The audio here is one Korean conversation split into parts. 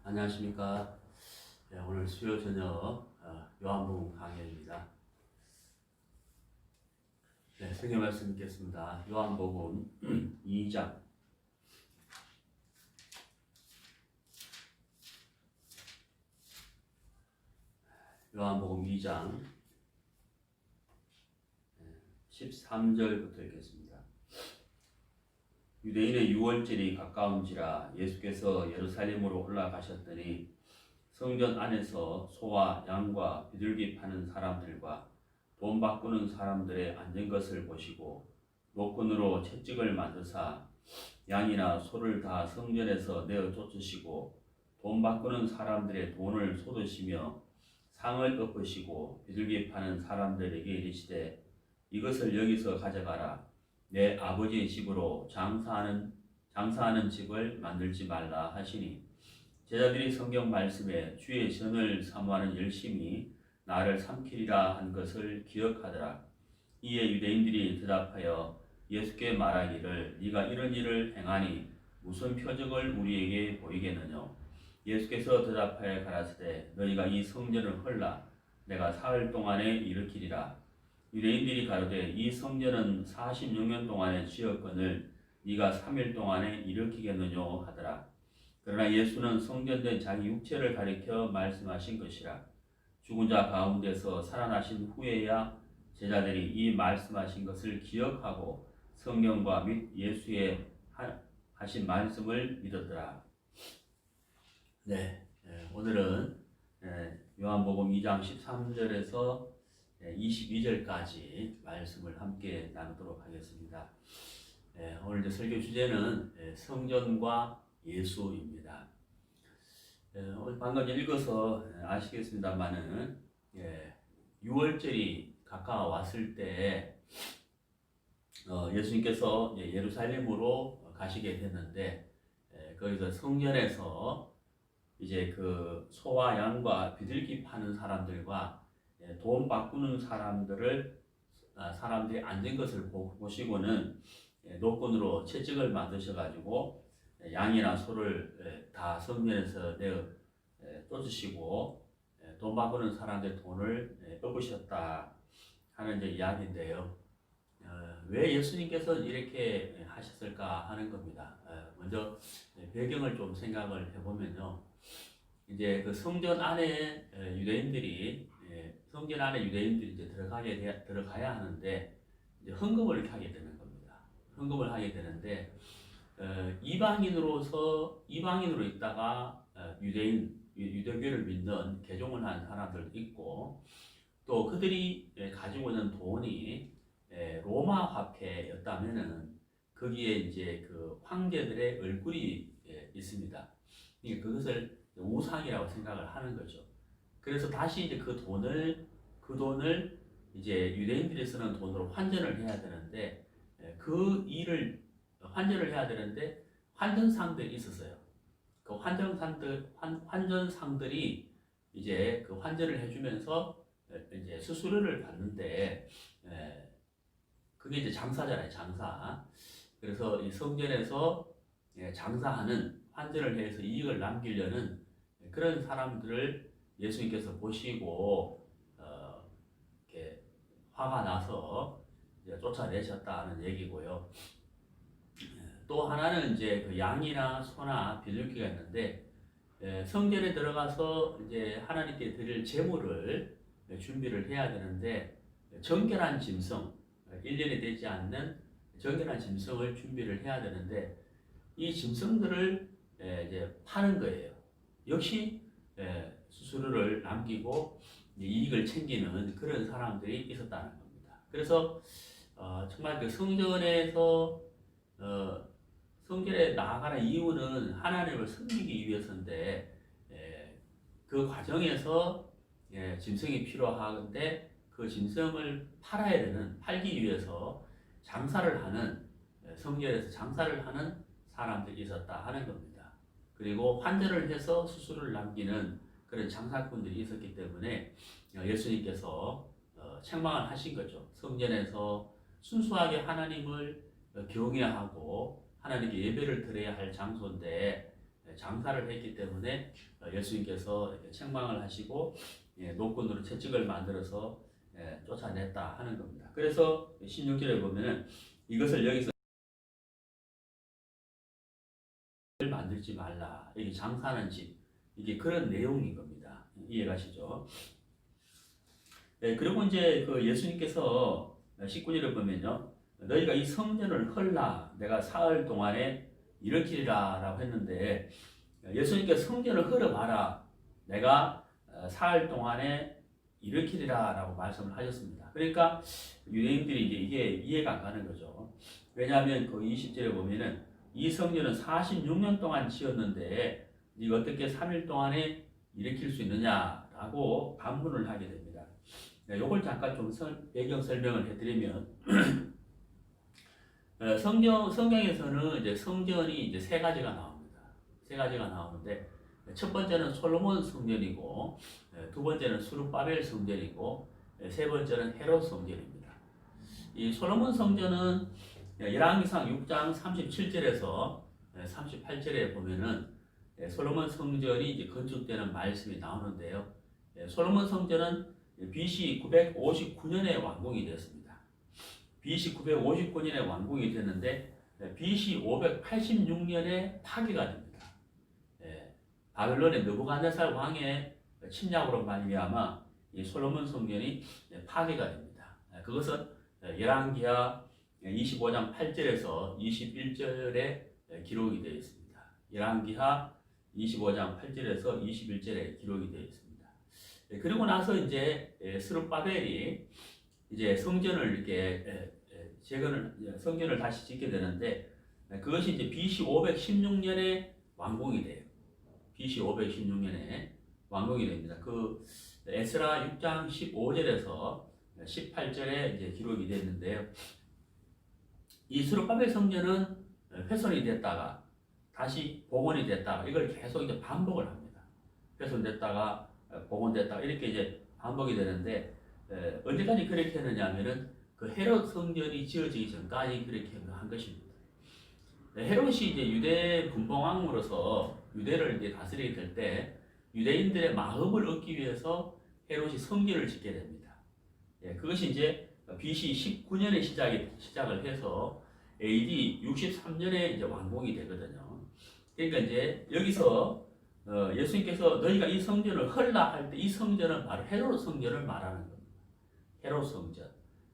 안녕하십니까. 오늘 수요 저녁 요한복음 강해입니다. 성경 말씀 읽겠습니다. 요한복음 2장. 요한복음 2장 13절부터 읽겠습니다. 유대인의 유월절이 가까운지라 예수께서 예루살렘으로 올라가셨더니 성전 안에서 소와 양과 비둘기 파는 사람들과 돈 바꾸는 사람들의 앉은 것을 보시고 노끈으로 채찍을 만드사 양이나 소를 다 성전에서 내어 쫓으시고 돈 바꾸는 사람들의 돈을 쏟으시며 상을 엎으시고 비둘기 파는 사람들에게 이르시되 이것을 여기서 가져가라. 내 아버지의 집으로 장사하는 집을 만들지 말라 하시니 제자들이 성경 말씀에 주의 전을 사모하는 열심히 나를 삼키리라 한 것을 기억하더라. 이에 유대인들이 대답하여 예수께 말하기를 네가 이런 일을 행하니 무슨 표적을 우리에게 보이겠느냐. 예수께서 대답하여 가라사대 너희가 이 성전을 헐라 내가 사흘 동안에 일으키리라. 유대인들이 가로되 이 성전은 46년 동안에 지었거늘 네가 3일 동안에 일으키겠느냐 하더라. 그러나 예수는 성전된 자기 육체를 가리켜 말씀하신 것이라. 죽은 자 가운데서 살아나신 후에야 제자들이 이 말씀하신 것을 기억하고 성경과 및 예수의 하신 말씀을 믿었더라. 오늘은 요한복음 2장 13절에서 22절까지 말씀을 함께 나누도록 하겠습니다. 오늘 설교 주제는 성전과 예수입니다. 오늘 방금 읽어서 아시겠습니다만은 6월절이 가까워왔을 때 예수님께서 예루살렘으로 가시게 됐는데 거기서 성전에서 이제 그 소와 양과 비둘기 파는 사람들과 돈 바꾸는 사람들이 앉은 것을 보시고는 노끈으로 채찍을 만드셔가지고 양이나 소를 다 성전에서 내어 쫓으시고 돈 바꾸는 사람들 돈을 엎으셨다 하는 이제 이야기인데요. 왜 예수님께서 이렇게 하셨을까 하는 겁니다. 먼저 배경을 좀 생각을 해보면요. 이제 그 성전 안에 유대인들이 이제 들어가야 하는데 이제 헌금을 하게 되는 겁니다. 헌금을 하게 되는데 이방인으로 있다가 유대교를 믿는 개종을 한 사람들도 있고 또 그들이 가지고 있는 돈이 로마 화폐였다면은 거기에 이제 그 황제들의 얼굴이 있습니다. 그것을 우상이라고 생각을 하는 거죠. 그래서 다시 이제 그 돈을 이제 유대인들이 쓰는 돈으로 환전을 해야 되는데 그 일을 환전을 해야 되는데 환전상들이 있었어요. 그 환전상들이 이제 그 환전을 해주면서 이제 수수료를 받는데 그게 이제 장사잖아요, 장사. 그래서 이 성전에서 장사하는 환전을 해서 이익을 남기려는 그런 사람들을 예수님께서 보시고 이렇게 화가 나서 이제 쫓아내셨다는 얘기고요. 또 하나는 이제 그 양이나 소나 비둘기가 있는데 성전에 들어가서 이제 하나님께 드릴 제물을 준비를 해야 되는데 정결한 짐승, 1년이 되지 않는 정결한 짐승을 준비를 해야 되는데 이 짐승들을 이제 파는 거예요. 역시 수수료를 남기고 이익을 챙기는 그런 사람들이 있었다는 겁니다. 그래서 정말 그 성전에 나아가는 이유는 하나님을 섬기기 위해서인데 그 과정에서 짐승이 필요한데 그 짐승을 팔기 위해서 성전에서 장사를 하는 사람들이 있었다 하는 겁니다. 그리고 환전을 해서 수수료를 남기는 그런 장사꾼들이 있었기 때문에 예수님께서 책망을 하신 거죠. 성전에서 순수하게 하나님을 경외하고 하나님께 예배를 드려야 할 장소인데 장사를 했기 때문에 예수님께서 이렇게 책망을 하시고 노끈으로 채찍을 만들어서 쫓아냈다 하는 겁니다. 그래서 16절에 보면은 이것을 여기서 만들지 말라. 이게 장사하는 집. 이게 그런 내용인 겁니다. 이해가시죠? 그리고 이제 그 예수님께서 19절에 보면요. 너희가 이 성전을 헐라. 내가 사흘 동안에 일으키리라 라고 했는데 예수님께서 성전을 헐어봐라. 내가 사흘 동안에 일으키리라 라고 말씀을 하셨습니다. 그러니까 유대인들이 이제 이게 이해가 안 가는 거죠. 왜냐하면 그 20절에 보면은 이 성전은 46년 동안 지었는데 네가 어떻게 3일 동안에 일으킬 수 있느냐라고 반문을 하게 됩니다. 이걸 잠깐 좀 배경 설명을 해드리면 성경에서는 이제 성전이 이제 세 가지가 나옵니다. 세 가지가 나오는데 첫 번째는 솔로몬 성전이고 두 번째는 수룹바벨 성전이고 세 번째는 헤롯 성전입니다. 이 솔로몬 성전은 열왕기상 6장 37절에서 38절에 보면은 솔로몬 성전이 이제 건축되는 말씀이 나오는데요. 솔로몬 성전은 BC 959년에 완공이 되었습니다. BC 959년에 완공이 됐는데 BC 586년에 파괴가 됩니다. 바벨론의 느부갓네살 왕의 침략으로 말미암아 이 솔로몬 성전이 파괴가 됩니다. 그것은 열왕기하 25장 8절에서 21절에 기록이 되어 있습니다. 열왕기하 25장 8절에서 21절에 기록이 되어 있습니다. 그리고 나서 이제 스룹바벨이 이제 성전을 이렇게 성전을 다시 짓게 되는데 그것이 이제 BC 516년에 완공이 돼요. BC 516년에 완공이 됩니다. 그 에스라 6장 15절에서 18절에 이제 기록이 됐는데요. 이 스룹바벨 성전은 훼손이 됐다가 다시 복원이 됐다가 이걸 계속 이제 반복을 합니다. 훼손됐다가 복원됐다가 이렇게 이제 반복이 되는데 언제까지 그렇게 했느냐면은 그 헤롯 성전이 지어지기 전까지 그렇게 한 것입니다. 헤롯이 이제 유대 분봉왕으로서 유대를 이제 다스리게 될 때 유대인들의 마음을 얻기 위해서 헤롯이 성전을 짓게 됩니다. 그것이 이제 BC 19년에 시작을 해서 AD 63년에 이제 완공이 되거든요. 그러니까 이제 여기서 예수님께서 너희가 이 성전을 헐라 할 때 이 성전은 바로 헤롯 성전을 말하는 겁니다. 헤롯 성전.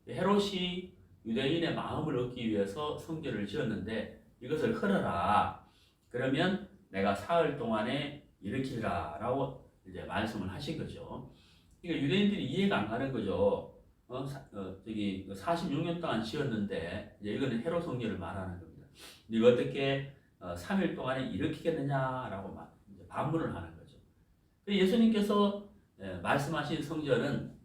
헤롯이 유대인의 마음을 얻기 위해서 성전을 지었는데 이것을 헐어라. 그러면 내가 사흘 동안에 일으키라 라고 이제 말씀을 하신 거죠. 그러니까 유대인들이 이해가 안 가는 거죠. 46년 동안 지었는데 이제 이거는 헤롯 성전을 말하는 겁니다. 네가 어떻게 3일 동안에 일으키겠느냐라고 이제 반문을 하는 거죠. 예수님께서 말씀하신 성전은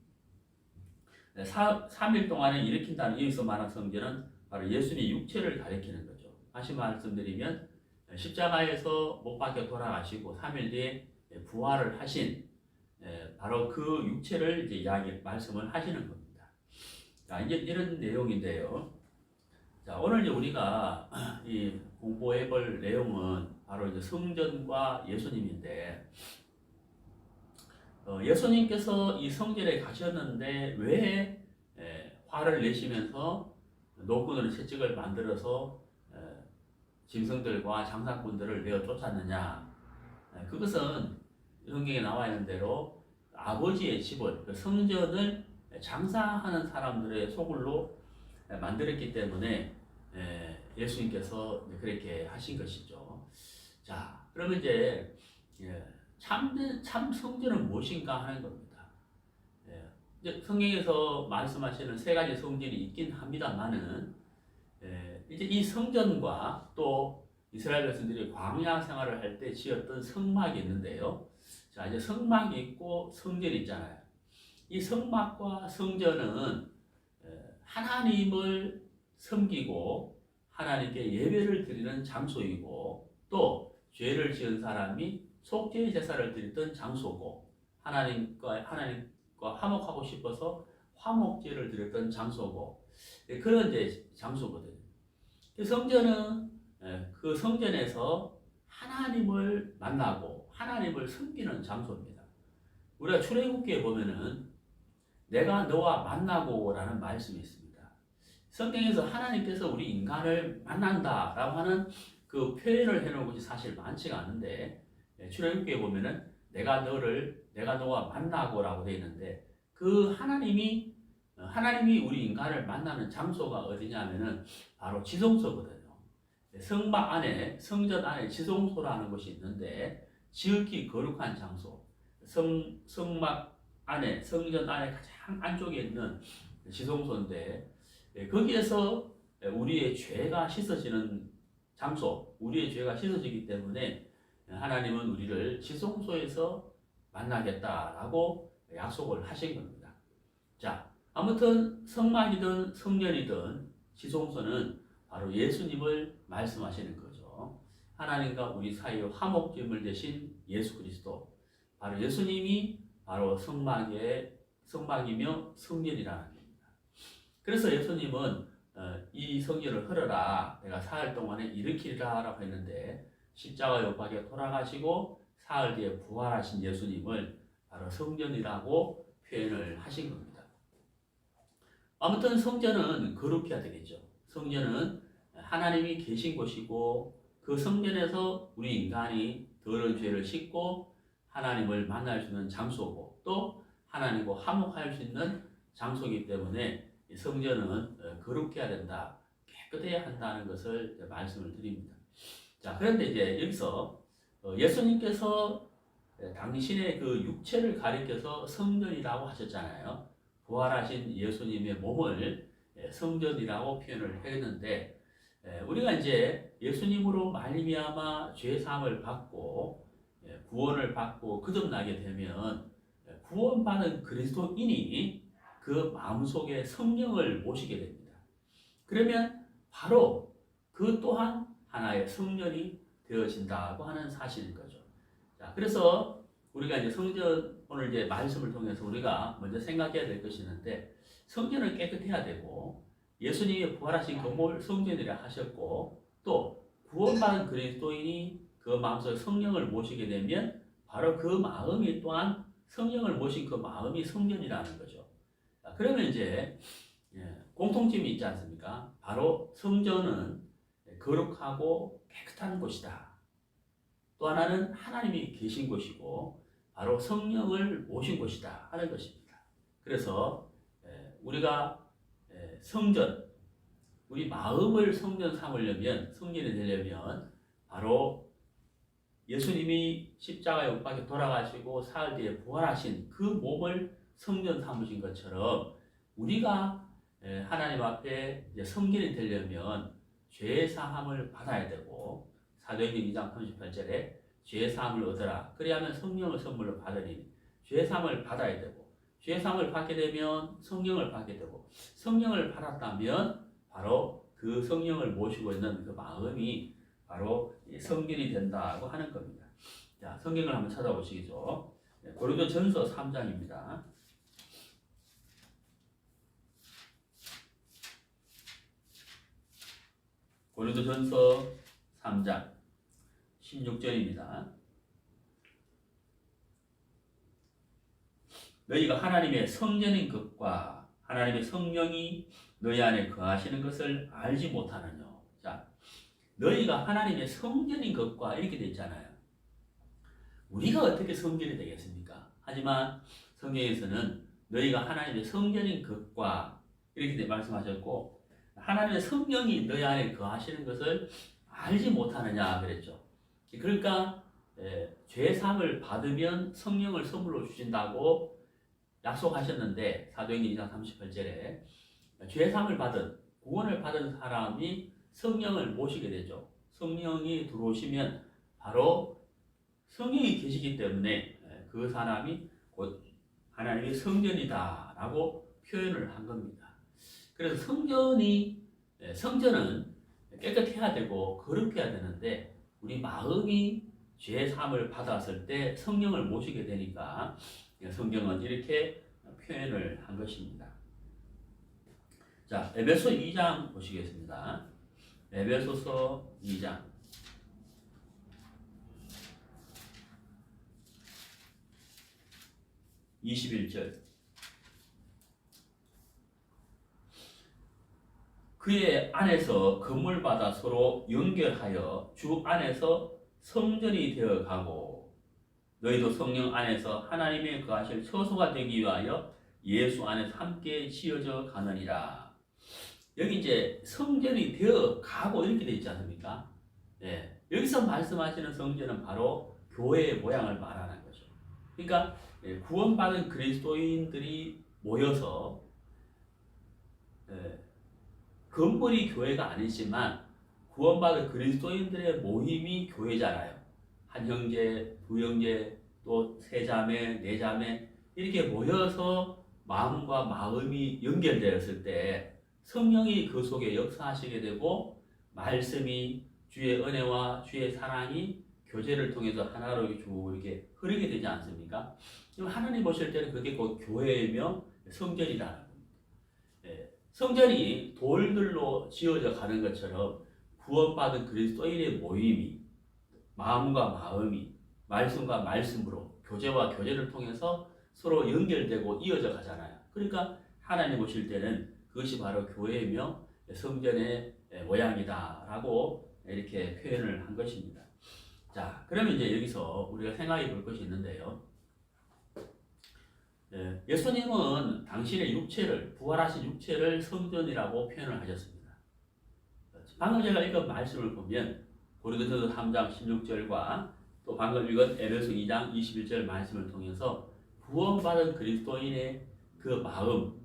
3일 동안에 일으킨다는 여기서 말한 성전은 바로 예수님의 육체를 가리키는 거죠. 다시 말씀드리면 십자가에서 못 박혀 돌아가시고 3일 뒤에 부활을 하신 바로 그 육체를 이제 말씀을 하시는 겁니다. 자, 이제 이런 내용인데요. 자, 오늘 이제 우리가 이 공부해 볼 내용은 바로 이제 성전과 예수님인데, 예수님께서 이 성전에 가셨는데 왜 화를 내시면서 노끈으로 채찍을 만들어서 짐승들과 장사꾼들을 내어 쫓았느냐? 그것은 성경에 나와 있는 대로 아버지의 집을, 그 성전을 장사하는 사람들의 소굴로 만들었기 때문에 예수님께서 그렇게 하신 것이죠. 자, 그러면 이제 참 성전은 무엇인가 하는 겁니다. 이제 성경에서 말씀하시는 세 가지 성전이 있긴 합니다만은 이제 이 성전과 또 이스라엘 백성들이 광야 생활을 할 때 지었던 성막이 있는데요. 자, 이제 성막이 있고 성전이 있잖아요. 이 성막과 성전은 하나님을 섬기고 하나님께 예배를 드리는 장소이고 또 죄를 지은 사람이 속죄의 제사를 드리던 장소고 하나님과 화목하고 싶어서 화목제를 드렸던 장소고 그런 이제 장소거든요. 그 성전은 그 성전에서 하나님을 만나고 하나님을 섬기는 장소입니다. 우리가 출애굽기에 보면은 내가 너와 만나고라는 말씀이 있습니다. 성경에서 하나님께서 우리 인간을 만난다라고 하는 그 표현을 해놓은 것이 사실 많지가 않은데, 출애굽기에 보면은 내가 너와 만나고라고 되어 있는데, 그 하나님이 우리 인간을 만나는 장소가 어디냐면은 바로 지성소거든요. 성전 안에 지성소라는 것이 있는데, 지극히 거룩한 장소, 성전 안에 가장 안쪽에 있는 지성소인데, 거기에서 우리의 죄가 씻어지는 장소, 우리의 죄가 씻어지기 때문에 하나님은 우리를 지성소에서 만나겠다라고 약속을 하신 겁니다. 자, 아무튼 성막이든 성전이든 지성소는 바로 예수님을 말씀하시는 거죠. 하나님과 우리 사이의 화목제물 되신 예수 그리스도, 바로 예수님이 바로 성막이며 성전이라는 겁니다. 그래서 예수님은 이 성전을 헐어라, 내가 사흘 동안에 일으키리라 라고 했는데, 십자가 못 박에 돌아가시고 사흘 뒤에 부활하신 예수님을 바로 성전이라고 표현을 하신 겁니다. 아무튼 성전은 거룩해야 되겠죠. 성전은 하나님이 계신 곳이고, 그 성전에서 우리 인간이 더러운 죄를 씻고 하나님을 만날 수 있는 장소고, 또 하나님과 화목할 수 있는 장소이기 때문에 성전은 거룩해야 된다, 깨끗해야 한다는 것을 말씀을 드립니다. 자, 그런데 이제 여기서 예수님께서 당신의 그 육체를 가리켜서 성전이라고 하셨잖아요. 부활하신 예수님의 몸을 성전이라고 표현을 했는데, 우리가 이제 예수님으로 말미암아 죄 사함을 받고 구원을 받고 거듭나게 되면, 구원받은 그리스도인이 그 마음속에 성령을 모시게 됩니다. 그러면 바로 그 또한 하나의 성전이 되어진다고 하는 사실인 거죠. 자, 그래서 우리가 이제 성전, 오늘 이제 말씀을 통해서 우리가 먼저 생각해야 될 것이 있는데, 성전은 깨끗해야 되고, 예수님이 부활하신 그 몸을 성전이라 하셨고, 또 구원받은 그리스도인이 그 마음속에 성령을 모시게 되면 바로 그 마음이 또한 성령을 모신 그 마음이 성전이라는 거죠. 자, 그러면 이제 공통점이 있지 않습니까? 바로 성전은 거룩하고 깨끗한 곳이다. 또 하나는 하나님이 계신 곳이고 바로 성령을 모신 곳이다 하는 것입니다. 그래서 우리가 성전, 우리 마음을 성전 삼으려면, 성전이 되려면 바로 예수님이 십자가에 못 박혀 돌아가시고 사흘 뒤에 부활하신 그 몸을 성전 삼으신 것처럼, 우리가 하나님 앞에 성전이 되려면 죄 사함을 받아야 되고, 사도행전 2장 38절에 죄 사함을 얻으라, 그리하면 성령을 선물로 받으니, 죄 사함을 받아야 되고, 죄 사함을 받게 되면 성령을 받게 되고, 성령을 받았다면 바로 그 성령을 모시고 있는 그 마음이 바로 성전이 된다고 하는 겁니다. 자, 성경을 한번 찾아보시죠. 고린도전서 3장입니다. 고린도전서 3장 16절입니다. 너희가 하나님의 성전인 것과 하나님의 성령이 너희 안에 거하시는 것을 알지 못하느냐. 자, 너희가 하나님의 성전인 것과 이렇게 되어 있잖아요. 우리가 어떻게 성전이 되겠습니까? 하지만 성경에서는 너희가 하나님의 성전인 것과 이렇게 말씀하셨고, 하나님의 성령이 너희 안에 거하시는 것을 알지 못하느냐 그랬죠. 그러니까 죄 사함을 받으면 성령을 선물로 주신다고 약속하셨는데, 사도행전 2장 38절에 죄 사함을 받은, 구원을 받은 사람이 성령을 모시게 되죠. 성령이 들어오시면 바로 성령이 계시기 때문에 그 사람이 곧 하나님의 성전이다 라고 표현을 한 겁니다. 그래서 성전은 깨끗해야 되고 거룩해야 되는데, 우리 마음이 죄 사함을 받았을 때 성령을 모시게 되니까 성경은 이렇게 표현을 한 것입니다. 자, 에베소 2장 보시겠습니다. 에베소서 2장 21절. 그의 안에서 건물마다 서로 연결하여 주 안에서 성전이 되어 가고 너희도 성령 안에서 하나님의 거하실 처소가 되기 위하여 예수 안에서 함께 지어져 가느니라. 여기 이제 성전이 되어 가고 이렇게 되어 있지 않습니까? 예, 여기서 말씀하시는 성전은 바로 교회의 모양을 말하는 거죠. 그러니까 구원받은 그리스도인들이 모여서 건물이 교회가 아니지만 구원받은 그리스도인들의 모임이 교회잖아요. 한 형제, 두 형제, 또 세 자매, 네 자매 이렇게 모여서 마음과 마음이 연결되었을 때 성령이 그 속에 역사하시게 되고 말씀이 주의 은혜와 주의 사랑이 교제를 통해서 하나로 쭉 이렇게 흐르게 되지 않습니까? 하나님 보실 때는 그게 곧 교회이며 성전이라는 겁니다. 성전이 돌들로 지어져 가는 것처럼 구원받은 그리스도인의 모임이 마음과 마음이 말씀과 말씀으로 교제와 교제를 통해서 서로 연결되고 이어져 가잖아요. 그러니까 하나님 보실 때는 그것이 바로 교회이며 성전의 모양이다라고 이렇게 표현을 한 것입니다. 자, 그러면 이제 여기서 우리가 생각해 볼 것이 있는데요. 예수님은 당신의 육체를, 부활하신 육체를 성전이라고 표현을 하셨습니다. 방금 제가 읽은 말씀을 보면 고린도서 3장 16절과 또 방금 읽은 에베소 2장 21절 말씀을 통해서 구원받은 그리스도인의 그 마음,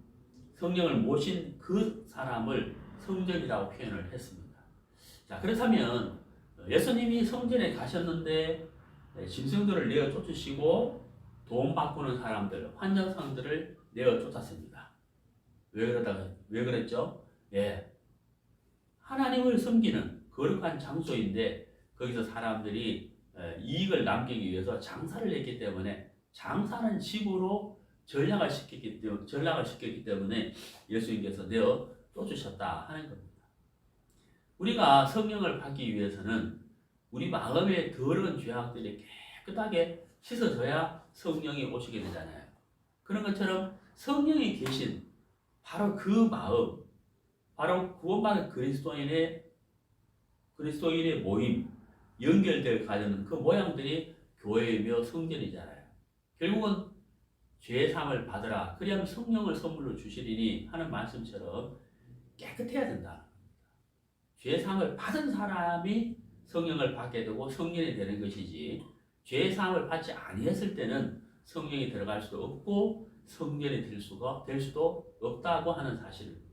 성령을 모신 그 사람을 성전이라고 표현을 했습니다. 자, 그렇다면 예수님이 성전에 가셨는데 짐승들을 내어 쫓으시고 돈 바꾸는 사람들, 환전상들을 내어 쫓았습니다. 왜 그랬죠? 하나님을 섬기는 거룩한 장소인데 거기서 사람들이 이익을 남기기 위해서 장사를 했기 때문에 장사는 집으로 전락을 시켰기 때문에 예수님께서 내어 쫓으셨다 하는 겁니다. 우리가 성령을 받기 위해서는 우리 마음의 더러운 죄악들이 깨끗하게 씻어져야 성령이 오시게 되잖아요. 그런 것처럼 성령이 계신 바로 그 마음, 바로 구원받은 그리스도인의 모임, 연결될 가는 그 모양들이 교회이며 성전이잖아요. 결국은 죄사함을 받으라. 그리하면 성령을 선물로 주시리니 하는 말씀처럼 깨끗해야 된다. 죄사함을 받은 사람이 성령을 받게 되고 성전이 되는 것이지 죄사함을 받지 아니했을 때는 성령이 들어갈 수도 없고 성전이 될 수도 없다고 하는 사실입니다.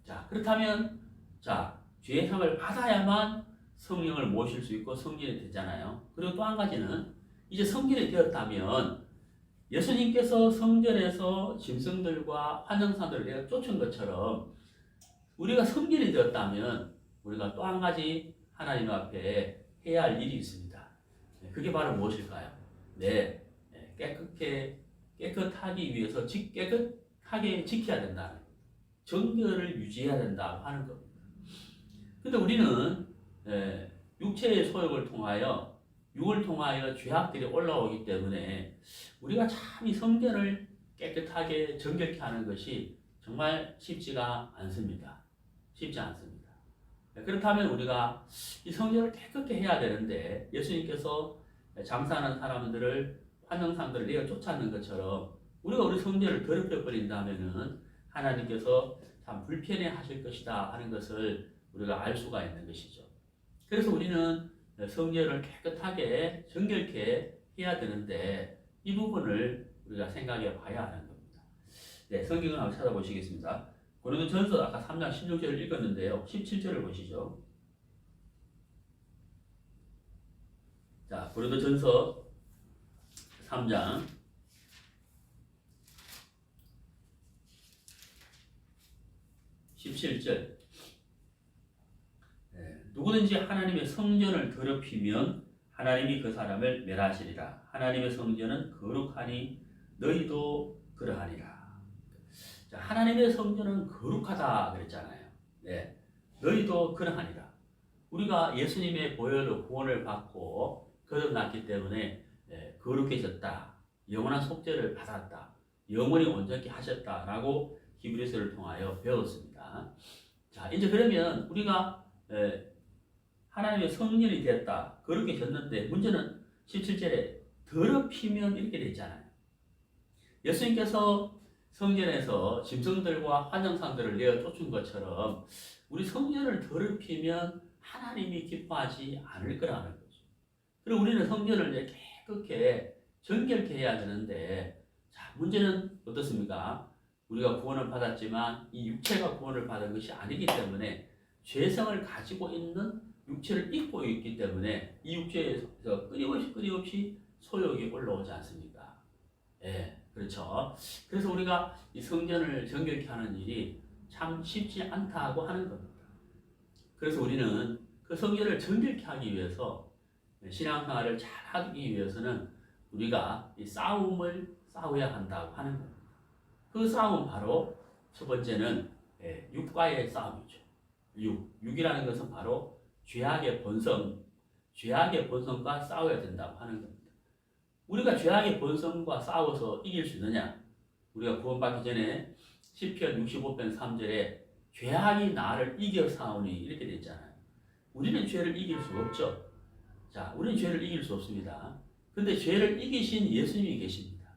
자, 그렇다면 죄사함을 받아야만 성령을 모실 수 있고 성전이 되잖아요. 그리고 또 한 가지는 이제 성전이 되었다면 예수님께서 성전에서 짐승들과 환영사들을 내가 쫓은 것처럼 우리가 성전이 되었다면 우리가 또 한 가지 하나님 앞에 해야 할 일이 있습니다. 그게 바로 무엇일까요? 깨끗하기 위해서 깨끗하게 지켜야 된다는 겁니다. 정결을 유지해야 된다고 하는 겁니다. 근데 우리는 육체의 소욕을 통하여 육을 통하여 죄악들이 올라오기 때문에 우리가 참 이 성전을 깨끗하게 정결케 하는 것이 정말 쉽지가 않습니다. 쉽지 않습니다. 그렇다면 우리가 이 성전을 깨끗게 해야 되는데 예수님께서 장사하는 사람들을 환영상들을 내어 쫓아는 것처럼 우리가 우리 성전을 더럽혀 버린다면은 하나님께서 참 불편해 하실 것이다 하는 것을 우리가 알 수가 있는 것이죠. 그래서 우리는 성전을 깨끗하게 정결케 해야 되는데 이 부분을 우리가 생각해 봐야 하는 겁니다. 성경을 한번 찾아보시겠습니다. 고린도전서 아까 3장 16절을 읽었는데요. 17절을 보시죠. 자, 고린도전서 3장 17절. 누구든지 하나님의 성전을 더럽히면 하나님이 그 사람을 멸하시리라. 하나님의 성전은 거룩하니 너희도 그러하니라. 자, 하나님의 성전은 거룩하다 그랬잖아요. 너희도 그러하니라. 우리가 예수님의 보혈로 구원을 받고 거듭났기 때문에 거룩해졌다. 영원한 속죄를 받았다. 영원히 온전케 하셨다라고 히브리서를 통하여 배웠습니다. 자, 이제 그러면 우리가 하나님의 성년이 됐다. 그렇게 됐는데 문제는 17절에 더럽히면 이렇게 되어 있잖아요. 예수님께서 성전에서 짐승들과 환영상들을 내어 쫓은 것처럼 우리 성전을 더럽히면 하나님이 기뻐하지 않을 거라는 거죠. 그리고 우리는 성전을 깨끗하게 정결케 해야 되는데, 자, 문제는 어떻습니까? 우리가 구원을 받았지만 이 육체가 구원을 받은 것이 아니기 때문에 죄성을 가지고 있는 육체를 입고 있기 때문에 이 육체에서 끊임없이 소욕이 올라오지 않습니까? 예, 그렇죠. 그래서 우리가 이 성전을 정결케 하는 일이 참 쉽지 않다고 하는 겁니다. 그래서 우리는 그 성전을 정결케 하기 위해서 신앙생활을 잘 하기 위해서는 우리가 이 싸움을 싸워야 한다고 하는 겁니다. 그 싸움은 바로 첫 번째는 육과의 싸움이죠. 육이라는 것은 바로 죄악의 본성과 싸워야 된다고 하는 겁니다. 우리가 죄악의 본성과 싸워서 이길 수 있느냐? 우리가 구원받기 전에 시편 65편 3절에 죄악이 나를 이겨 싸우니 이렇게 되어 있잖아요. 우리는 죄를 이길 수 없죠. 자, 우리는 죄를 이길 수 없습니다. 근데 죄를 이기신 예수님이 계십니다.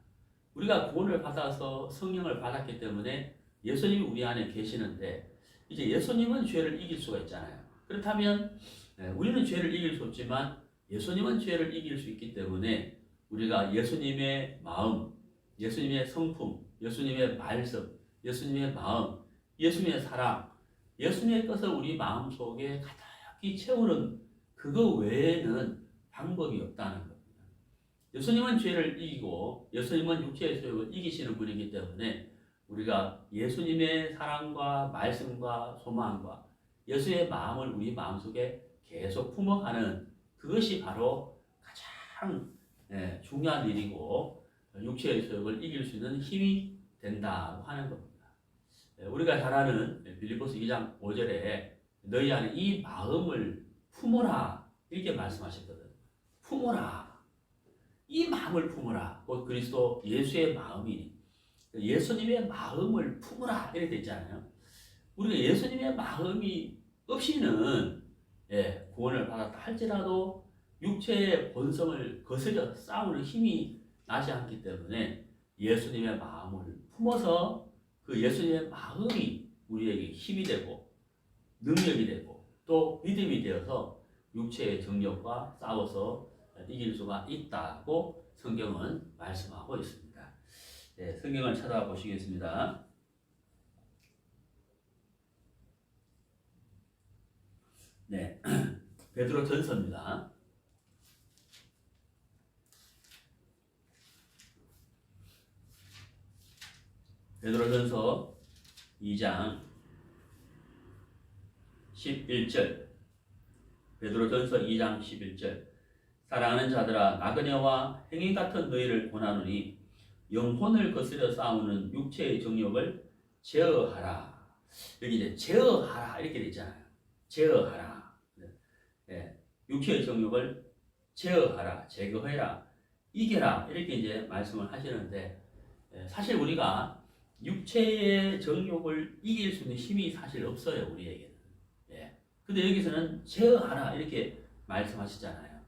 우리가 구원을 받아서 성령을 받았기 때문에 예수님이 우리 안에 계시는데 이제 예수님은 죄를 이길 수가 있잖아요. 그렇다면 우리는 죄를 이길 수 없지만 예수님은 죄를 이길 수 있기 때문에 우리가 예수님의 마음, 예수님의 성품, 예수님의 말씀, 예수님의 마음, 예수님의 사랑, 예수님의 것을 우리 마음속에 가득히 채우는 그거 외에는 방법이 없다는 겁니다. 예수님은 죄를 이기고 예수님은 육체의 소욕을 이기시는 분이기 때문에 우리가 예수님의 사랑과 말씀과 소망과 예수의 마음을 우리 마음속에 계속 품어가는 그것이 바로 가장 중요한 일이고 육체의 소욕을 이길 수 있는 힘이 된다고 하는 겁니다. 우리가 잘 아는 빌립보서 2장 5절에 너희 안에 이 마음을 품어라 이렇게 말씀하셨거든. 품어라. 이 마음을 품어라. 곧 그리스도 예수의 마음이니 예수님의 마음을 품어라 이렇게 되어 있잖아요. 우리가 예수님의 마음이 없이는 구원을 받았다 할지라도 육체의 본성을 거스려 싸우는 힘이 나지 않기 때문에 예수님의 마음을 품어서 그 예수님의 마음이 우리에게 힘이 되고 능력이 되고 또 믿음이 되어서 육체의 정욕과 싸워서 이길 수가 있다고 성경은 말씀하고 있습니다. 성경을 찾아보시겠습니다. 네, 베드로 전서입니다. 베드로 전서 2장 11절. 베드로 전서 2장 11절. 사랑하는 자들아 나그네와 행위 같은 너희를 권하노니 영혼을 거스려 싸우는 육체의 정욕을 제어하라. 여기 이제 제어하라 이렇게 돼 있잖아요. 제어하라. 육체의 정욕을 제어하라, 제거해라, 이겨라 이렇게 이제 말씀을 하시는데 사실 우리가 육체의 정욕을 이길 수 있는 힘이 사실 없어요 우리에게는. 근데 여기서는 제어하라 이렇게 말씀하시잖아요.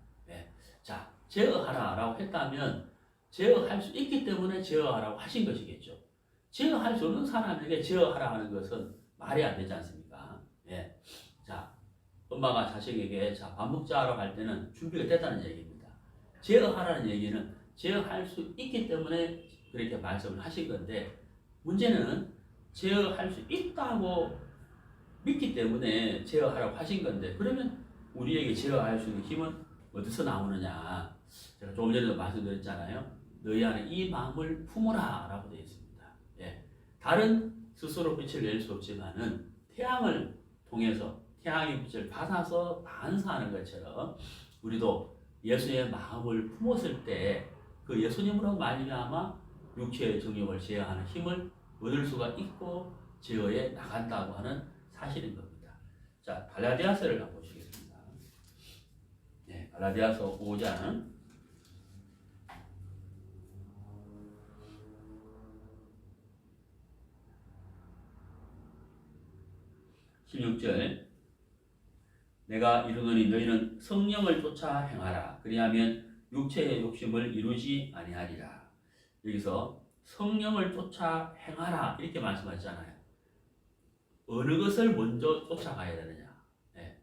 자, 제어하라라고 했다면 제어할 수 있기 때문에 제어하라고 하신 것이겠죠. 제어할 수 없는 사람에게 제어하라 하는 것은 말이 안 되지 않습니까? 자, 엄마가 자식에게 자, 밥 먹자라고 할 때는 준비가 됐다는 얘기입니다. 제어하라는 얘기는 제어할 수 있기 때문에 그렇게 말씀을 하신 건데 문제는 제어할 수 있다고 믿기 때문에 제어하라고 하신 건데 그러면 우리에게 제어할 수 있는 힘은 어디서 나오느냐? 제가 조금 전에도 말씀드렸잖아요. 너희 안에 이 마음을 품어라 라고 되어 있습니다. 다른 스스로 빛을 낼 수 없지만은 태양을 통해서 태양의 빛을 받아서 반사하는 것처럼 우리도 예수님의 마음을 품었을 때 그 예수님으로 말미암아 육체의 정욕을 제어하는 힘을 얻을 수가 있고 제어해 나간다고 하는 사실인 겁니다. 자, 갈라디아서를 한번 보시겠습니다. 갈라디아서 5장 16절 내가 이르노니 너희는 성령을 쫓아 행하라. 그리하면 육체의 욕심을 이루지 아니하리라. 여기서 성령을 쫓아 행하라 이렇게 말씀하셨잖아요. 어느 것을 먼저 쫓아가야 되느냐. 네.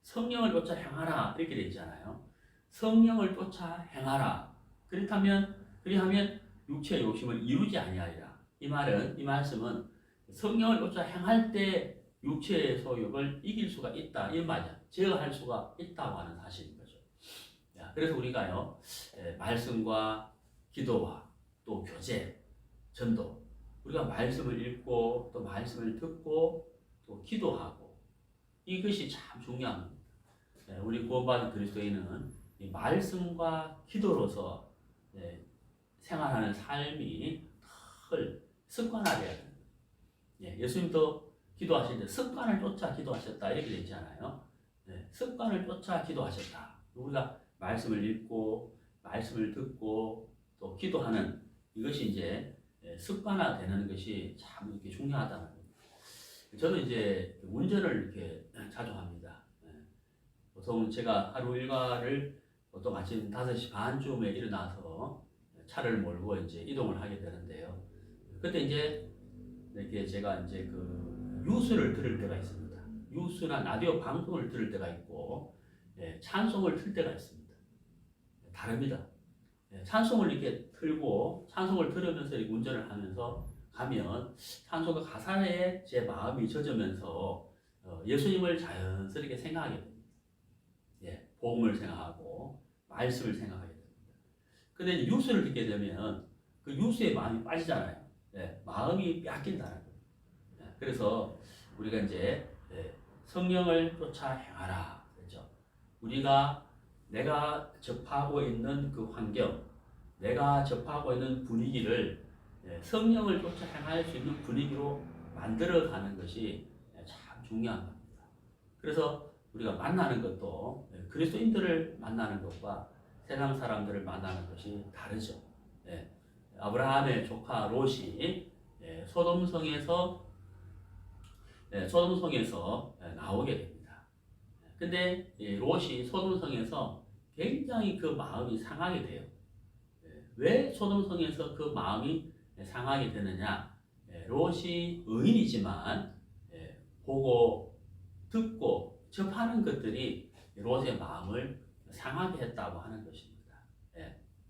성령을 쫓아 행하라 이렇게 되어 있잖아요. 성령을 쫓아 행하라. 그리하면 육체의 욕심을 이루지 아니하리라. 이 말씀은 성령을 쫓아 행할 때 육체의 소욕을 이길 수가 있다. 이 말이야. 제어할 수가 있다고 하는 사실인 거죠. 그래서 우리가요, 말씀과 기도와 또 교제, 전도, 우리가 말씀을 읽고 또 말씀을 듣고 또 기도하고 이것이 참 중요한 겁니다. 우리 구원받은 그리스도인은 이 말씀과 기도로서 생활하는 삶이 늘 습관화되어야 됩니다. 예수님도 기도하실 때 습관을 쫓아 기도하셨다 이렇게 되어 있잖아요. 습관을 쫓아 기도하셨다. 우리가 말씀을 읽고 말씀을 듣고 또 기도하는 이것이 이제 습관화되는 것이 참 이렇게 중요하다는 겁니다. 저는 이제 운전을 이렇게 자주 합니다. 보통 제가 하루 일과를 보통 아침 5시 반쯤에 일어나서 차를 몰고 이제 이동을 하게 되는데요. 그때 이제 이렇게 제가 이제 그 뉴스를 들을 때가 있습니다. 뉴스나 라디오 방송을 들을 때가 있고, 찬송을 틀 때가 있습니다. 다릅니다. 찬송을 이렇게 틀고 찬송을 들으면서 이렇게 운전을 하면서 가면 찬송과 가사에 제 마음이 젖으면서 예수님을 자연스럽게 생각하게 됩니다. 복음을 생각하고 말씀을 생각하게 됩니다. 근데 뉴스를 듣게 되면 그 뉴스에 마음이 빠지잖아요. 마음이 뺏긴다는 거예요. 그래서 우리가 이제 성령을 쫓아 행하라 그랬죠. 내가 접하고 있는 그 환경, 내가 접하고 있는 분위기를 성령을 쫓아 행할 수 있는 분위기로 만들어가는 것이 참 중요한 겁니다. 그래서 우리가 만나는 것도 그리스도인들을 만나는 것과 세상 사람들을 만나는 것이 다르죠. 아브라함의 조카 롯이 소돔성에서 나오게 됩니다. 근데 롯이 소돔성에서 굉장히 그 마음이 상하게 돼요. 왜 소돔성에서 그 마음이 상하게 되느냐? 롯이 의인이지만 보고 듣고 접하는 것들이 롯의 마음을 상하게 했다고 하는 것입니다.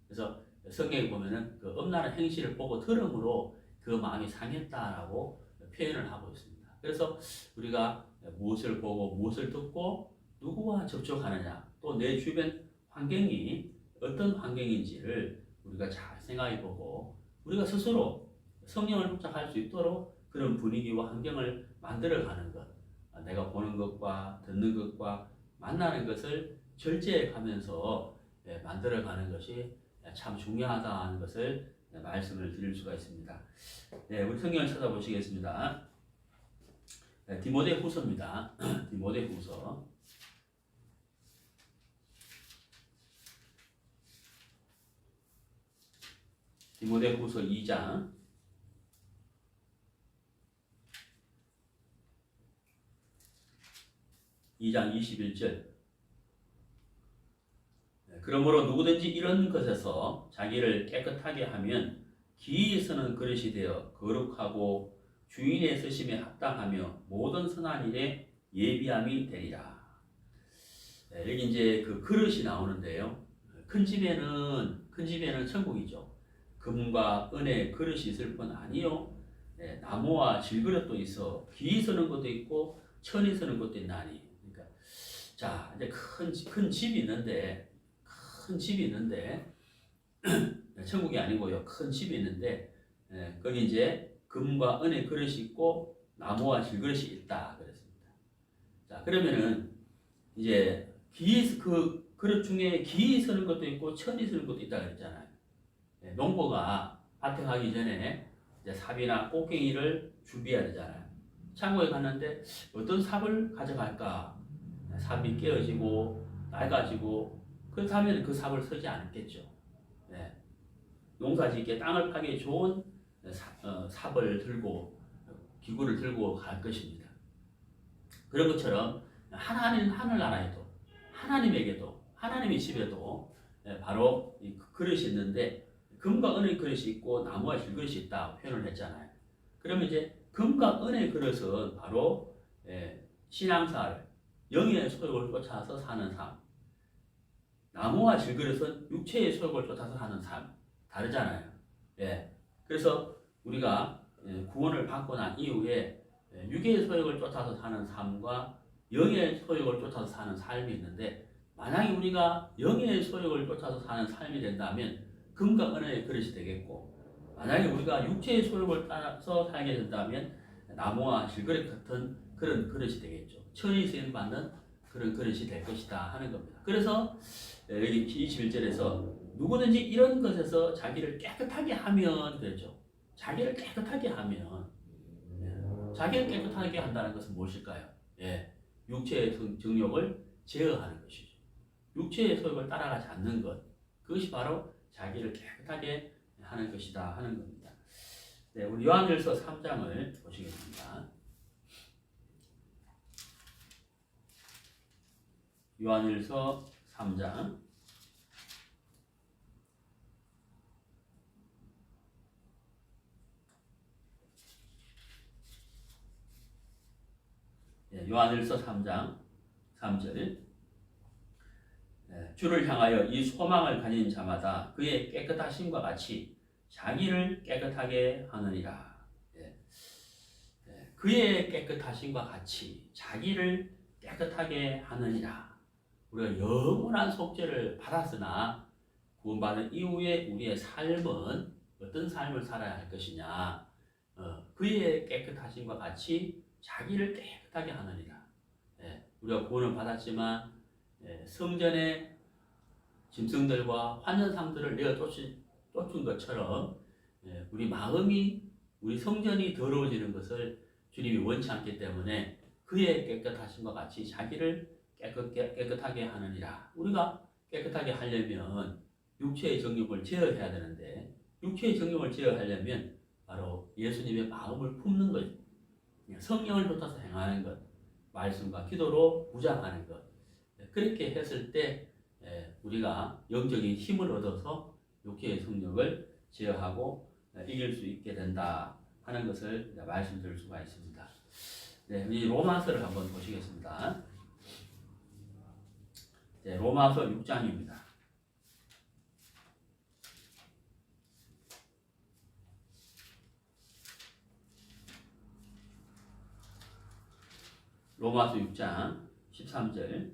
그래서 성경에 보면은 그 엄란한 행실을 보고 들음으로 그 마음이 상했다라고 표현을 하고 있습니다. 그래서 우리가 무엇을 보고 무엇을 듣고 누구와 접촉하느냐, 또 내 주변 환경이 어떤 환경인지를 우리가 잘 생각해보고 우리가 스스로 성령을 쫓아갈 수 있도록 그런 분위기와 환경을 만들어가는 것, 내가 보는 것과 듣는 것과 만나는 것을 절제해가면서 만들어가는 것이 참 중요하다는 것을 말씀을 드릴 수가 있습니다. 우리 성경을 찾아보시겠습니다. 디모데후서입니다. 디모데후서 2장 21절. 그러므로 누구든지 이런 것에서 자기를 깨끗하게 하면 기이 쓰는 그릇이 되어 거룩하고 주인의 쓰심에 합당하며 모든 선한 일에 예비함이 되리라. 여기 이제 그 그릇이 나오는데요. 큰 집에는 천국이죠. 금과 은의 그릇이 있을 뿐 아니요. 나무와 질그릇도 있어 기이 쓰는 것도 있고 천이 쓰는 것도 있나니. 그러니까 자 이제 큰 집이 있는데 천국이 아니고요. 큰 집이 있는데 거기 이제 금과 은의 그릇이 있고 나무와 질그릇이 있다 그랬습니다. 자 그러면은 이제 그 그릇 중에 기이 쓰는 것도 있고 천이 쓰는 것도 있다 그랬잖아요. 농부가 밭에 가기 전에 이제 삽이나 꽃갱이를 준비해야 되잖아요. 창고에 갔는데 어떤 삽을 가져갈까? 삽이 깨어지고 낡아지고 그렇다면 그 삽을 쓰지 않겠죠. 농사짓기에 땅을 파기 좋은 삽을 들고 기구를 들고 갈 것입니다. 그런 것처럼 하나님 하늘나라에도 하나님에게도 하나님의 집에도 바로 이 그릇이 있는데 금과 은의 그릇이 있고 나무와 실그릇이 있다 표현을 했잖아요. 그러면 이제 금과 은의 그릇은 바로 신앙생활, 영의 소욕을 쫓아서 사는 삶. 나무와 질그릇은 육체의 소욕을 쫓아서 사는 삶. 다르잖아요. 그래서 우리가 구원을 받고 난 이후에 육의 소욕을 쫓아서 사는 삶과 영의 소욕을 쫓아서 사는 삶이 있는데 만약에 우리가 영의 소욕을 쫓아서 사는 삶이 된다면 금과 은의 그릇이 되겠고 만약에 우리가 육체의 소욕을 따라서 살게 된다면 나무와 질그릇 같은 그런 그릇이 되겠죠. 천이 쓰임 받는 그런 그릇이 될 것이다 하는 겁니다. 그래서 여기 21절에서 누구든지 이런 것에서 자기를 깨끗하게 하면 그렇죠. 자기를 깨끗하게 하면 자기를 깨끗하게 한다는 것은 무엇일까요? 육체의 정욕을 제어하는 것이죠. 육체의 소욕을 따라가지 않는 것. 그것이 바로 자기를 깨끗하게 하는 것이다 하는 겁니다. 우리 요한일서 3장을 보시겠습니다. 요한일서 3장 요한일서 3장 3절 주를 향하여 이 소망을 가진 자마다 그의 깨끗하심과 같이 자기를 깨끗하게 하느니라. 그의 깨끗하심과 같이 자기를 깨끗하게 하느니라. 우리가 영원한 속죄를 받았으나 구원받은 이후에 우리의 삶은 어떤 삶을 살아야 할 것이냐. 그의 깨끗하심과 같이 자기를 깨끗하게 하느니라. 우리가 구원을 받았지만 성전의 짐승들과 환전상들을 내어 쫓은 것처럼 우리 마음이 우리 성전이 더러워지는 것을 주님이 원치 않기 때문에 그의 깨끗하심과 같이 자기를 깨끗하게 하느니라. 우리가 깨끗하게 하려면 육체의 정욕을 제어해야 되는데 육체의 정욕을 제어하려면 바로 예수님의 마음을 품는 것, 성령을 쫓아서 행하는 것, 말씀과 기도로 무장하는 것. 그렇게 했을 때 우리가 영적인 힘을 얻어서 육체의 성욕을 제어하고 이길 수 있게 된다 하는 것을 말씀드릴 수가 있습니다. 이 로마서를 한번 보시겠습니다. 로마서 6장입니다. 로마서 6장 13절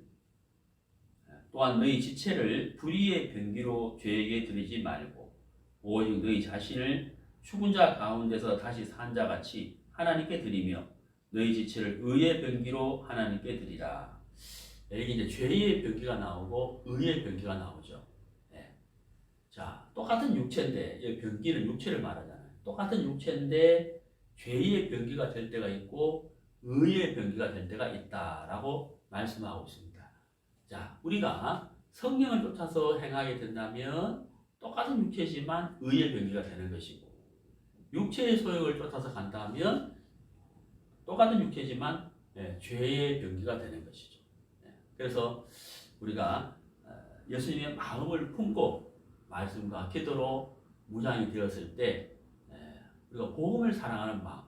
또한 너희 지체를 불의의 병기로 죄에게 드리지 말고 오직 너희 자신을 죽은 자 가운데서 다시 산 자같이 하나님께 드리며 너희 지체를 의의 병기로 하나님께 드리라. 여기 이제 죄의 병기가 나오고 의의 병기가 나오죠. 자, 똑같은 육체인데 이 병기는 육체를 말하잖아요. 똑같은 육체인데 죄의 병기가 될 때가 있고 의의 병기가 될 때가 있다라고 말씀하고 있습니다. 자, 우리가 성령을 쫓아서 행하게 된다면 똑같은 육체지만 의의 병기가 되는 것이고 육체의 소욕을 쫓아서 간다면 똑같은 육체지만 죄의 병기가 되는 것이죠. 그래서 우리가 예수님의 마음을 품고 말씀과 기도로 무장이 되었을 때 우리가 복음을 사랑하는 마음,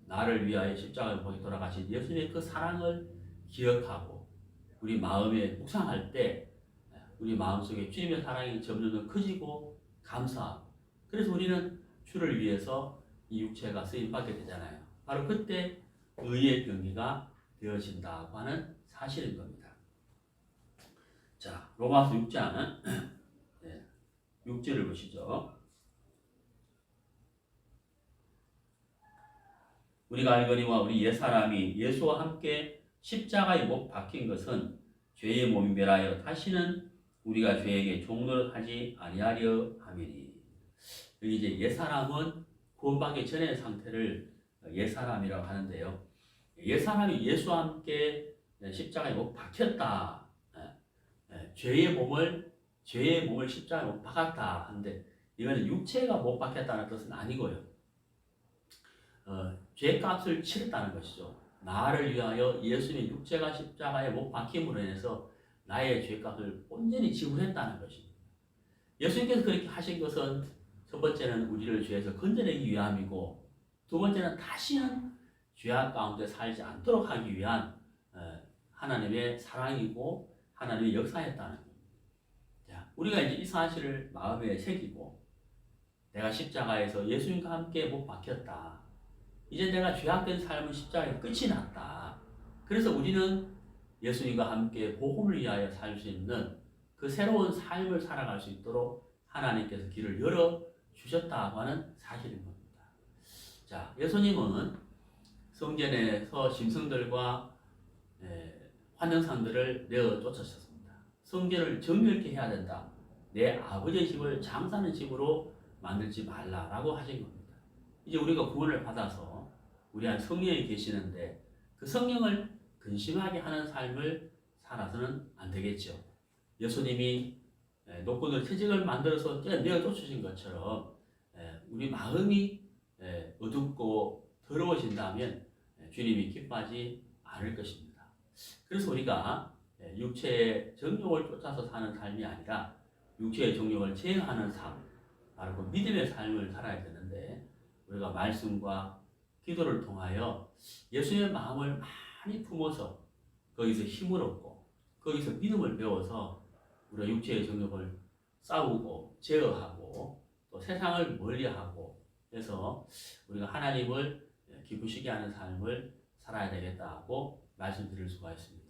나를 위하여 십자가에 못 돌아가신 예수님의 그 사랑을 기억하고 우리 마음에 묵상할 때 우리 마음속에 주님의 사랑이 점점 커지고 감사하고 그래서 우리는 주를 위해서 이 육체가 쓰임받게 되잖아요. 바로 그때 의의 병기가 되어진다고 하는 사실인 겁니다. 자, 로마서 6장 6절을 보시죠. 우리가 알거니와 우리 옛사람이 예수와 함께 십자가에 못 박힌 것은 죄의 몸이 멸하여 다시는 우리가 죄에게 종노릇하지 아니하려 함이니. 여기 이제 옛사람은 구원받기 전의 상태를 옛사람이라고 하는데요. 옛사람이 예수와 함께 십자가에 못 박혔다. 죄의 몸을 십자가에 못 박았다 하는데 이거는 육체가 못 박혔다는 뜻은 아니고요. 죄값을 치렀다는 것이죠. 나를 위하여 예수님의 육체가 십자가에 못 박힘으로 인해서 나의 죄값을 온전히 지불했다는 것입니다. 예수님께서 그렇게 하신 것은 첫 번째는 우리를 죄에서 건져내기 위함이고, 두 번째는 다시는 죄악 가운데 살지 않도록 하기 위한 하나님의 사랑이고 하나님의 역사였다는 겁니다. 자, 우리가 이제 이 사실을 마음에 새기고, 내가 십자가에서 예수님과 함께 못 박혔다. 이제 내가 죄악된 삶은 십자가에 끝이 났다. 그래서 우리는 예수님과 함께 복음을 위하여 살 수 있는 그 새로운 삶을 살아갈 수 있도록 하나님께서 길을 열어 주셨다고 하는 사실인 겁니다. 자, 예수님은 성전에서 짐승들과 환영상들을 내어 쫓으셨습니다. 성전을 정결케 해야 된다. 내 아버지의 집을 장사하는 집으로 만들지 말라라고 하신 겁니다. 이제 우리가 구원을 받아서 우리 안 성령이 계시는데 그 성령을 근심하게 하는 삶을 살아서는 안 되겠죠. 예수님이 노끈으로 채찍을 만들어서 내어 쫓으신 것처럼 우리 마음이 어둡고 더러워진다면 주님이 기뻐하지 않을 것입니다. 그래서 우리가 육체의 정욕을 쫓아서 사는 삶이 아니라 육체의 정욕을 제어하는 삶, 바로 그 믿음의 삶을 살아야 되는데, 우리가 말씀과 기도를 통하여 예수님의 마음을 많이 품어서 거기서 힘을 얻고 거기서 믿음을 배워서 우리가 육체의 정욕을 싸우고 제어하고 또 세상을 멀리하고 해서 우리가 하나님을 기쁘시게 하는 삶을 살아야 되겠다고 말씀드릴 수가 있습니다.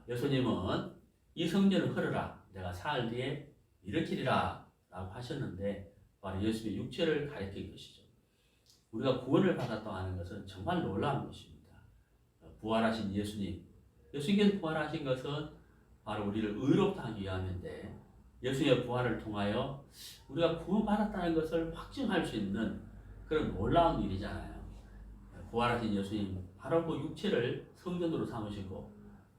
예수님은 이 성전을 헐어라, 내가 사흘 뒤에 일으키리라 라고 하셨는데, 바로 예수의 육체를 가리킨 것이죠. 우리가 구원을 받았다고 하는 것은 정말 놀라운 것입니다. 부활하신 예수님께서 부활하신 것은 바로 우리를 의롭게 하기 위함인데, 예수님의 부활을 통하여 우리가 구원받았다는 것을 확증할 수 있는 그런 놀라운 일이잖아요. 부활하신 예수님, 바로 그 육체를 성전으로 삼으시고,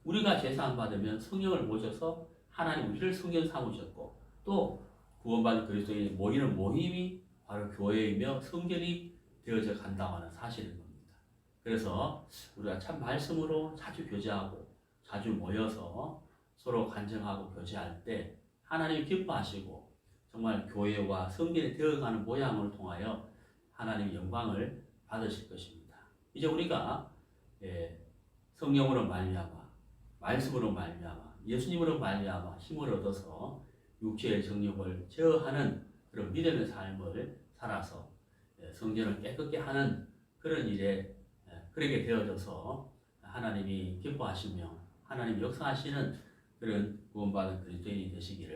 우리가 죄사함 받으면 성령을 모셔서 하나님 우리를 성전 삼으셨고, 또 구원받은 그리스도인이 모이는 모임이 바로 교회이며 성전이 되어져 간다고 하는 사실인 겁니다. 그래서 우리가 참 말씀으로 자주 교제하고 자주 모여서 서로 간증하고 교제할 때 하나님이 기뻐하시고 정말 교회와 성전이 되어가는 모양을 통하여 하나님의 영광을 받으실 것입니다. 이제 우리가 성령으로 말미암아, 말씀으로 말미암아, 예수님으로 말미암아 힘을 얻어서 육체의 정욕을 제어하는 그런 믿음의 삶을 살아서 성전을 깨끗게 하는 그런 일에 그렇게 되어져서 하나님이 기뻐하시며 하나님 역사하시는 그런 구원받은 그리스도인이 되시기를